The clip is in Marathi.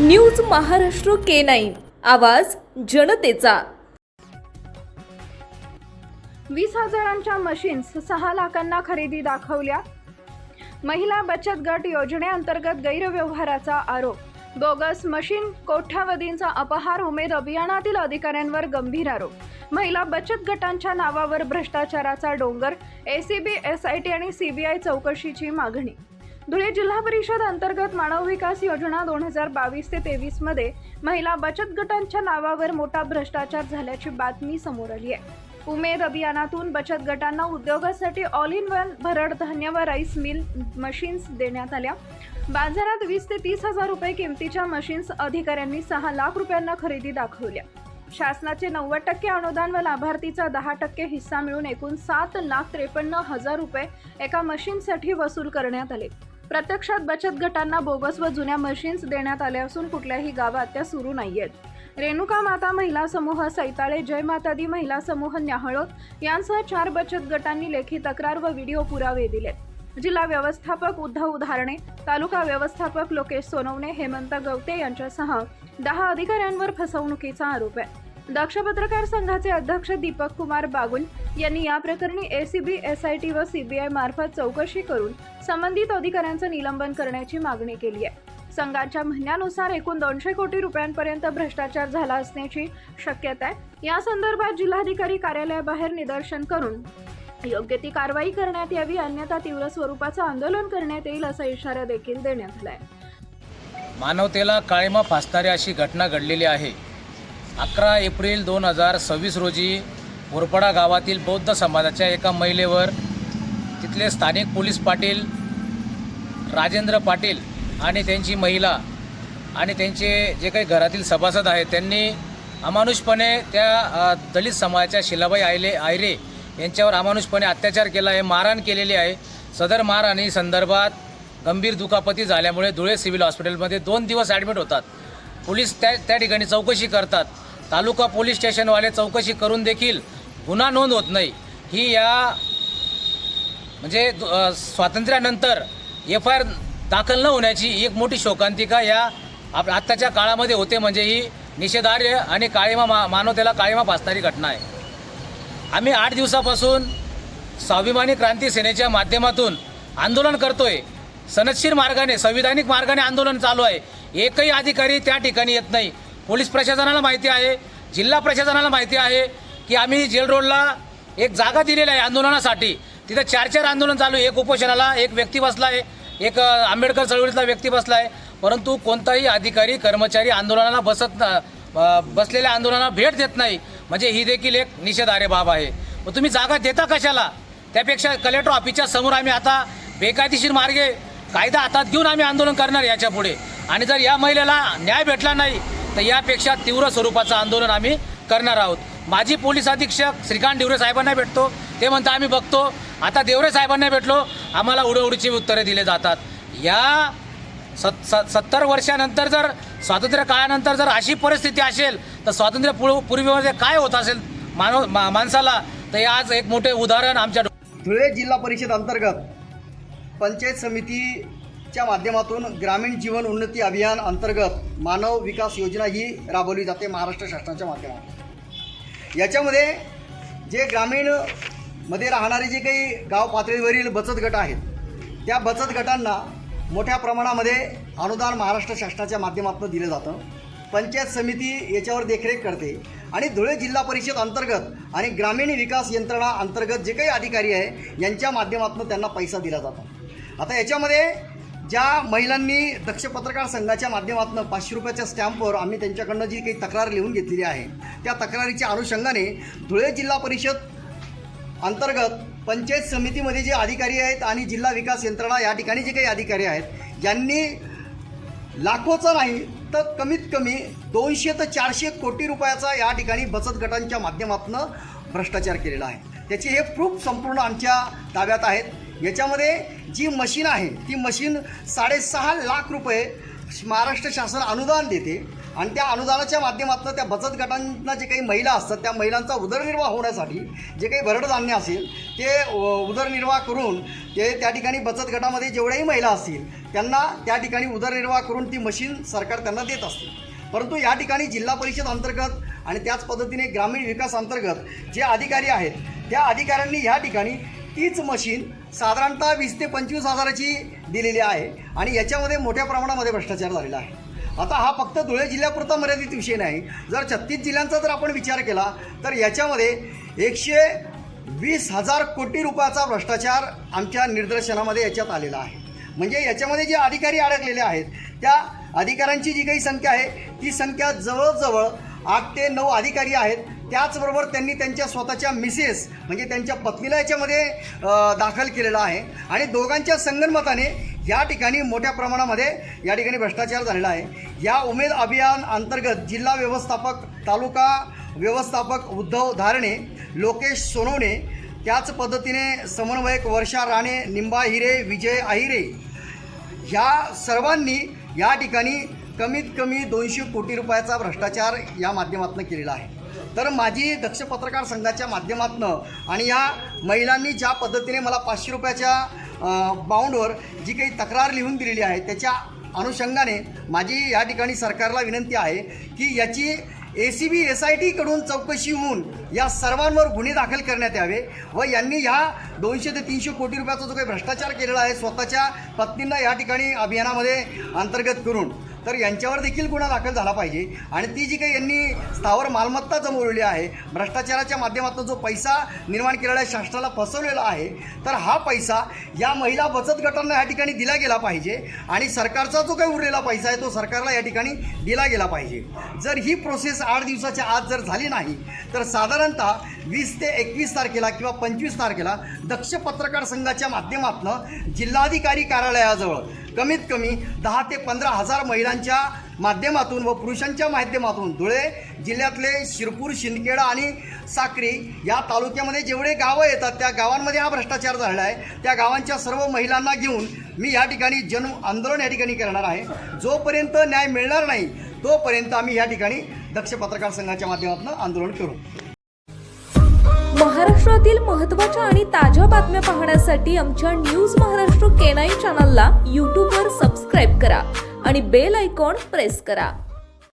न्यूज महाराष्ट्र K9 आवाज जनतेचा। 20,000च्या मशीन्स 6 लाखांना खरेदी दाखवल्या। महिला बचत गट योजनेअंतर्गत गैरव्यवहाराचा आरोप। बोगस मशीन कोट्यावधींचा अपहार। उमेद अभियानातील अधिकाऱ्यांवर गंभीर आरोप। महिला बचत गटांच्या नावावर भ्रष्टाचाराचा डोंगर। एसीबी एसआयटी आणि सीबीआय चौकशीची मागणी। धुळे जिल्हा परिषद अंतर्गत मानव विकास योजना 2022 ते 23 मध्ये महिला बचत गटांच्या नावावर मोठा भ्रष्टाचार झाल्याची बातमी समोर आली आहे। उमेद अभियानातून बचत गटांना उद्योगासाठी ऑल इन वन भरड धान्य व राईस मिल मशीन्स देण्यात आल्या। बाजारात 20 ते 30 हजार रुपये किमतीच्या मशीन्स अधिकाऱ्यांनी 6 लाख रुपयांना खरेदी दाखवल्या। शासनाचे 90% अनुदान व लाभार्थीचा 10% हिस्सा मिळून एकूण 7,53,000 रुपये एका मशीनसाठी वसूल करण्यात आले। प्रत्यक्षात बचत गटांना बोगस व जुन्या मशीन्स देण्यात आल्या असून कुठल्याही गावात त्या सुरू नाहीयेत। रेणुका माता महिला समूह सैताळे, जय माता दी महिला समूह न्याहळोद यांसह 4 बचत गटांनी लेखी तक्रार व व्हिडिओ पुरावे दिले। जिल्हा व्यवस्थापक उद्धव उधारणे, तालुका व्यवस्थापक लोकेश सोनवणे, हेमंत गवते यांच्यासह 10 अधिकाऱ्यांवर फसवणुकीचा आरोप आहे। दक्ष पत्रकार संघाचे अध्यक्ष दीपक कुमार बागुल यांनी या प्रकरणी एसीबी एसआयटी व सीबीआय मार्फत चौकशी करून संबंधित अधिकाऱ्यांचे निलंबन करण्याची मागणी केली आहे। संघाच्या म्हणण्यानुसार एकूण 200 कोटी रुपयांपर्यंत भ्रष्टाचार झाला असण्याची शक्यता आहे। या संदर्भात जिल्हाधिकारी कार्यालयाबाहेर निदर्शन करून योग्य ती कारवाई करण्यात यावी, अन्यथा तीव्र स्वरूपाचं आंदोलन करण्यात येईल असा इशारा देखील देण्यात आला आहे। मानवतेला काळिमा फासणारी अशी घटना घडलेली आहे। 11 एप्रिल 2026 रोजी मोरपडा गावातील बौद्ध समाजाच्या एका महिलेवर तिथले स्थानिक पोलीस पाटील राजेंद्र पाटील आणि त्यांची महिला आणि त्यांचे जे काही घरातील सभासद आहेत त्यांनी अमानुषपणे त्या दलित समाजाच्या शिलाबाई आयरे यांच्यावर अमानुषपणे अत्याचार केला आहे, मारहाण केलेली आहे। सदर मारहाणी संदर्भात गंभीर दुखापती झाल्यामुळे धुळे सिव्हिल हॉस्पिटलमध्ये 2 दिवस ॲडमिट होतात। पोलीस त्या ठिकाणी चौकशी करतात। तालुका पोलीस स्टेशनवाले चौकशी करून देखील गुन्हा नोंद होत नाही। ही या म्हणजे स्वातंत्र्यानंतर FIR दाखल न होण्याची एक मोठी शोकांतिका या आत्ताच्या काळामध्ये होते। म्हणजे ही निषेधार्ह आणि मानवतेला काळिमा फासणारी घटना आहे। आम्ही 8 दिवसापासून स्वाभिमानी क्रांती सेनेच्या माध्यमातून आंदोलन करतोय। सनदशीर मार्गाने, संविधानिक मार्गाने आंदोलन चालू आहे। एकही अधिकारी त्या ठिकाणी येत नाही। पोलीस प्रशासनाला माहिती आहे, जिल्हा प्रशासनाला माहिती आहे की आम्ही जेल रोडला एक जागा दिलेली आहे आंदोलनासाठी। तिथं 4 आंदोलन चालू आहे। एक उपोषणाला एक व्यक्ती बसला आहे, एक आंबेडकर चळवळीतला व्यक्ती बसला आहे, परंतु कोणताही अधिकारी कर्मचारी आंदोलनाला बसलेल्या आंदोलनाला भेट देत नाही। म्हणजे ही देखील एक निषेधार्ह बाब आहे। मग तुम्ही जागा देता कशाला? त्यापेक्षा कलेक्टर ऑफिसच्या समोर आम्ही आता बेकायदेशीर मार्गे कायदा हातात घेऊन आम्ही आंदोलन करणार याच्या पुढे। आणि जर या महिलेला न्याय भेटला नाही तर यापेक्षा तीव्र स्वरूपाचं आंदोलन आम्ही करणार आहोत। माजी पोलीस अधीक्षक श्रीकांत डिवरे साहेबांना भेटतो, ते म्हणतात आम्ही बघतो। आता देवरे साहेबांना भेटलो, आम्हाला उडवडीची उत्तरे दिले जातात। या 70 वर्षानंतर जर स्वातंत्र्य काळानंतर जर अशी परिस्थिती असेल तर स्वातंत्र्य पूर्वीमध्ये काय होत असेल माणसाला, तर आज एक मोठे उदाहरण आमच्या धुळे जिल्हा परिषद अंतर्गत पंचायत समितीच्या माध्यमातून ग्रामीण जीवन उन्नती अभियान अंतर्गत मानव विकास योजना ही राबवली जाते महाराष्ट्र शासनाच्या माध्यमातून। याच्यामध्ये जे ग्रामीणमध्ये राहणारे जे काही गाव पातळीवरील बचत गट आहेत त्या बचत गटांना मोठ्या प्रमाणामध्ये अनुदान महाराष्ट्र शासनाच्या माध्यमातून दिलं जातं। पंचायत समिती याच्यावर देखरेख करते आणि धुळे जिल्हा परिषद अंतर्गत आणि ग्रामीण विकास यंत्रणा अंतर्गत जे काही अधिकारी आहे यांच्या माध्यमातून त्यांना पैसा दिला जातो। आता याच्यामध्ये ज्या महिलांनी दक्ष पत्रकार संघाच्या माध्यमातून 500 रुपयाच्या स्टॅम्पवर आम्ही त्यांच्याकडनं जी काही तक्रार लिहून घेतलेली आहे त्या तक्रारीच्या अनुषंगाने धुळे जिल्हा परिषद अंतर्गत पंचायत समितीमध्ये जे अधिकारी आहेत आणि जिल्हा विकास यंत्रणा या ठिकाणी जे काही अधिकारी आहेत यांनी लाखोचा नाही तर कमीत कमी 200 ते 400 कोटी रुपयाचा या ठिकाणी बचत गटांच्या माध्यमातून भ्रष्टाचार केलेला आहे। त्याचे हे प्रूफ संपूर्ण आमच्या ताब्यात आहेत। याच्यामध्ये जी मशीन आहे ती मशीन 6.5 लाख रुपये महाराष्ट्र शासन अनुदान देते आणि त्या अनुदानाच्या माध्यमातून त्या बचत गटांना जे काही महिला असतात त्या महिलांचा उदरनिर्वाह होण्यासाठी जे काही भरडधान्य असेल ते उदरनिर्वाह करून ते त्या ठिकाणी बचत गटामध्ये जेवढ्याही महिला असतील त्यांना त्या ठिकाणी उदरनिर्वाह करून ती मशीन सरकार त्यांना देत असते. परंतु या ठिकाणी जिल्हा परिषद अंतर्गत आणि त्याच पद्धतीने ग्रामीण विकास अंतर्गत जे अधिकारी आहेत त्या अधिकाऱ्यांनी ह्या ठिकाणी तीच मशीन साधारणतः 20 ते 25 हजाराची दिलेली आहे आणि याच्यामध्ये मोठ्या प्रमाणामध्ये भ्रष्टाचार झालेला आहे. आता हा फक्त धुळे जिल्ह्यापुरता मर्यादित विषय नाही. जर 36 जिल्ह्यांचा जर आपण विचार केला तर याच्यामध्ये 120,000 कोटी रुपयाचा भ्रष्टाचार आमच्या निदर्शनामध्ये याच्यात आलेला आहे. म्हणजे याच्यामध्ये जे अधिकारी अडकलेले आहेत त्या अधिकाऱ्यांची जी काही संख्या आहे ती संख्या जवळजवळ 8 ते 9 अधिकारी आहेत. त्याचबरोबर त्यांनी त्यांच्या स्वतःच्या मिसेस म्हणजे त्यांच्या पत्नीला याच्यामध्ये दाखल केलेला आहे आणि दोघांच्या संगनमताने या ठिकाणी मोठ्या प्रमाणामध्ये या ठिकाणी भ्रष्टाचार झालेला आहे. या उमेद अभियान अंतर्गत जिल्हा व्यवस्थापक, तालुका व्यवस्थापक उद्धव धारणे, लोकेश सोनवणे, त्याच पद्धतीने समन्वयक वर्षा राणे, निंबा हिरे, विजय आहिरे ह्या सर्वांनी या ठिकाणी कमीत कमी 200 कोटी रुपयाचा भ्रष्टाचार या माध्यमातून केलेला आहे. तर माझी दक्ष पत्रकार संघाच्या माध्यमातून आणि या महिलांनी ज्या पद्धतीने मला 500 रुपयाच्या बाउंडवर जी काही तक्रार लिहून दिलेली आहे त्याच्या अनुषंगाने माझी या ठिकाणी सरकारला विनंती आहे की याची ACB SIT कडून चौकशी होऊन या सर्वांवर गुन्हे दाखल करण्यात यावे व यांनी ह्या 200 ते 300 कोटी रुपयाचा जो काही भ्रष्टाचार केलेला आहे स्वतःच्या पत्नींना या ठिकाणी अभियानामध्ये अंतर्गत करून तर यांच्यावर देखील गुन्हा दाखल झाला पाहिजे. आणि ती जी काही यांनी स्थावर मालमत्ता जमवलेली आहे भ्रष्टाचाराच्या माध्यमातून जो पैसा निर्माण केलेला आहे, शासनाला फसवलेला आहे, तर हा पैसा या महिला बचत गटांना या ठिकाणी दिला गेला पाहिजे आणि सरकारचा जो काही उरलेला पैसा आहे तो सरकारला या ठिकाणी दिला गेला पाहिजे. जर ही प्रोसेस 8 दिवसाच्या आत जर झाली नाही तर साधारणतः 20 ते 21 तारखेला किंवा 25 तारखेला दक्ष पत्रकार संघाच्या माध्यमातून जिल्हाधिकारी कार्यालयाजवळ कमीत कमी 10 ते 15 हजार महिलांच्या माध्यमातून व पुरुषांच्या माध्यमातून धुळे जिल्ह्यातले शिरपूर, शिंदखेडा आणि साक्री या तालुक्यामध्ये जेवढे गावं येतात त्या गावांमध्ये हा भ्रष्टाचार झालेला आहे. त्या गावांच्या सर्व महिलांना घेऊन मी या ठिकाणी जन आंदोलन या ठिकाणी करणार आहे. जोपर्यंत न्याय मिळणार नाही तोपर्यंत आम्ही या ठिकाणी दक्ष पत्रकार संघाच्या माध्यमातून आंदोलन करू. महाराष्ट्रातील महत्त्वाच्या आणि ताज्या बातम्या पाहण्यासाठी आमच्या न्यूज महाराष्ट्र K9 चॅनलला यूट्यूबवर सबस्क्राईब करा आणि बेल आयकॉन प्रेस करा.